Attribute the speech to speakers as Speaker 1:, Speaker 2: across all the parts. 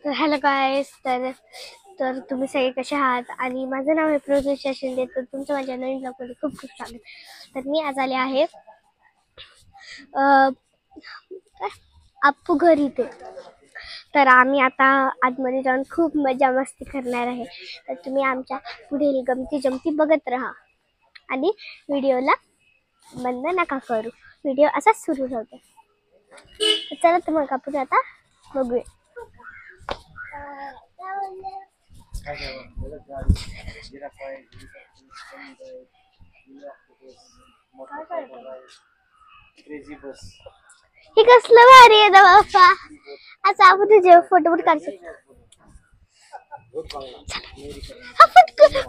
Speaker 1: तर हॅलो गाईस, तर तुम्ही सगळे कसे आहात? आणि माझं नाव आहे प्रदूषा शिंदे. तर तुमचं माझ्या नवीन ब्लॉगमध्ये खूप खूप स्वागत. तर मी आज आले आहे अप्पू घर इथे. तर आम्ही आता आतमध्ये जाऊन खूप मजा मस्ती करणार आहे. तर तुम्ही आमच्या पुढील गमती जमती बघत राहा आणि व्हिडिओला बंद नका करू. व्हिडिओ असाच सुरू राहतो. तर चला तर मग आपण आता बघूया. हे कसलं भारी आहे ना बाप्पा. असं आपण तुझे फोटो पण काढू शकतो.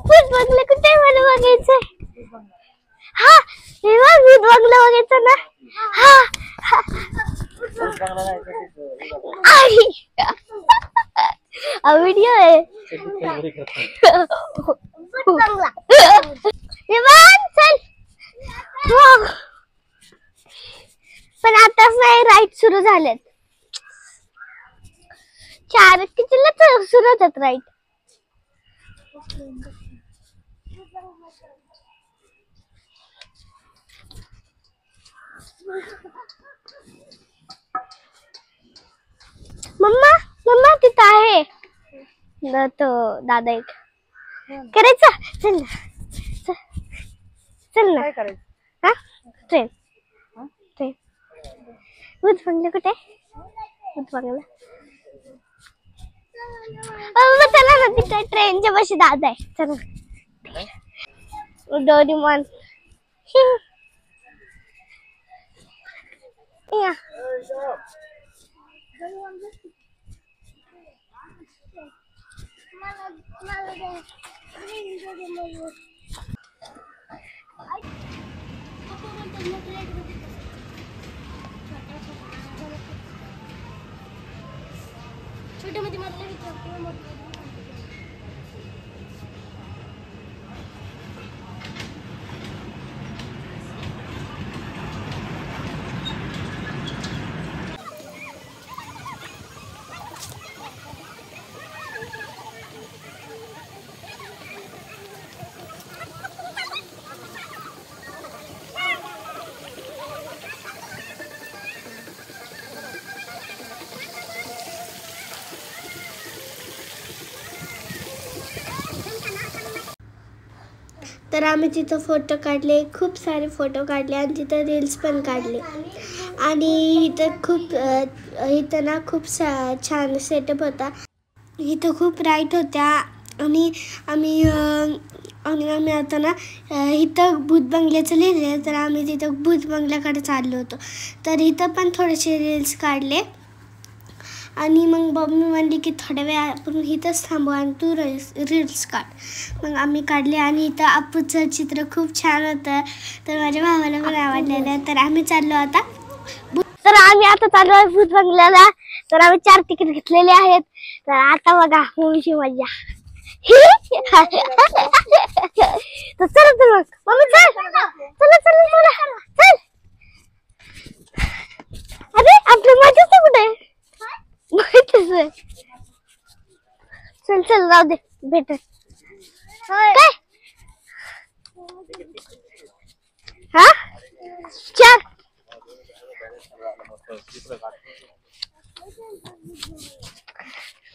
Speaker 1: भूत बंगला कुठे मला बघायचंय. हा हे भूत बंगला बघायचं ना. हा व्हिडिओ आहे. विमान चल. पण आताच नाही राईड सुरू झालेत. 4 कितीला सुरू होतात राईड. मम्मा मम्मा तिथं आहे तो दादा एक. करायचं चल ना. चल ना.
Speaker 2: काय करायचं?
Speaker 1: हा ट्रेन ट्रेन. भूत बंगला कुठे? भूत बंगला चला ना. तिथे ट्रेनच्या पाशी दादा आहे. चला. डोरेमॉन या. छोटे मध्ये तर आम्ही तिथं फोटो काढले. खूप सारे फोटो काढले आणि तिथं रील्स पण काढले. आणि इथं ना खूप छान सेटअप होता. इथं खूप राईट होत्या. आणि आम्ही आता ना इथं भूत बंगल्याचं लिहिलं. तर आम्ही तिथं भूत बंगल्याकडे चाललो होतो. तर इथं पण थोडेसे रील्स काढले. आणि मग मम्मी म्हणली की थोड्या वेळ आपण इथंच थांबू आणि तू रील्स काढ. मग आम्ही काढले. आणि इथं अप्पूचं चित्र खूप छान होतं. तर माझ्या भावाला पण आवडलेलं. तर आम्ही चाललो आता. तर आम्ही आता चाललो आहे भूत बंगल्याला. तर आम्ही 4 तिकीट घेतलेले आहेत. तर आता बघा मम्मीची मजा. तर चला तर मग मम्मी चल. चला चला चला चल. अरे आपल्या मजाच कुठे आहे? चल चल राहू दे. भेट काय हा 4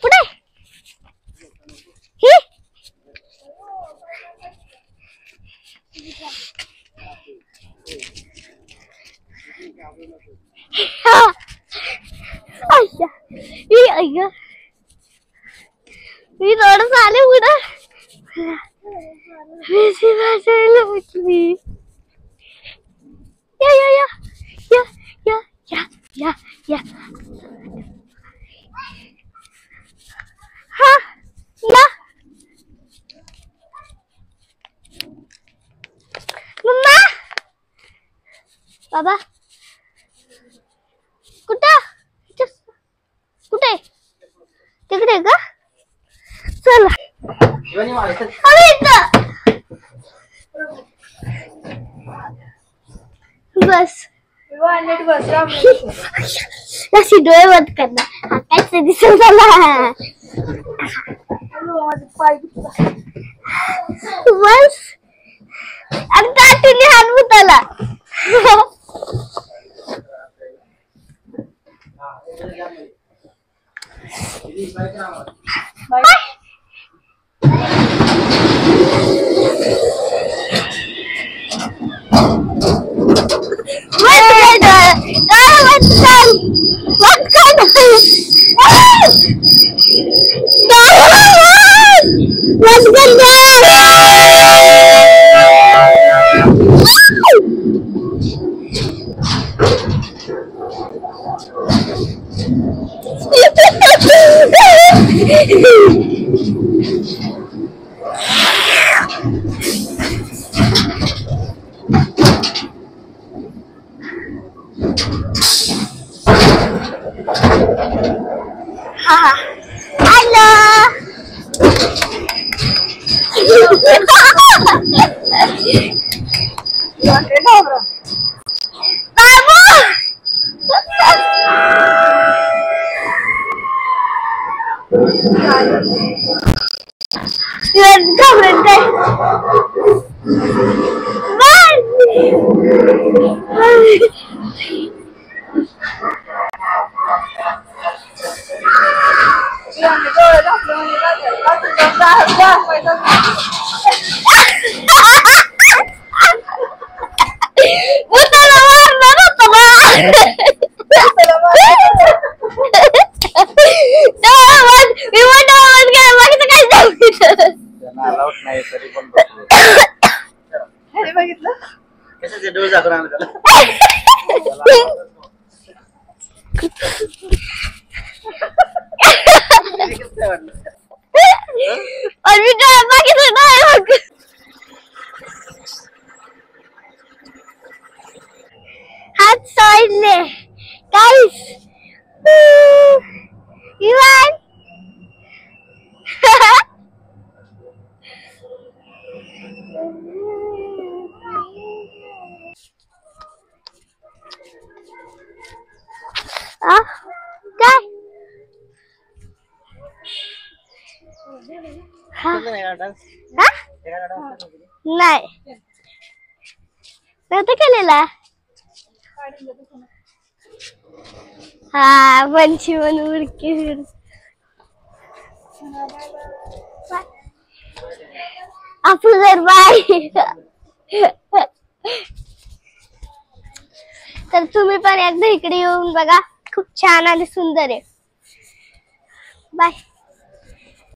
Speaker 1: कुठे ही अय्या अय्या मी थोडं आले पुढं. वाचायला म्हटली. या या या या या या या या. हा या मम्मा बाबा कुठं कुठे तिकडे का? चला बस
Speaker 2: नेट बस
Speaker 1: जशी डोळे बंद करणार काहीच दिसत झाला बस आणि काठीने हात मुताला हात सोडले guys Iwan काय नाही नव्हतं केलेला हा पंछी म्हणून उडकी आपण जर बाय तर तुम्ही पण एकदा इकडे येऊन बघा खूप छान आणि सुंदर आहे बाय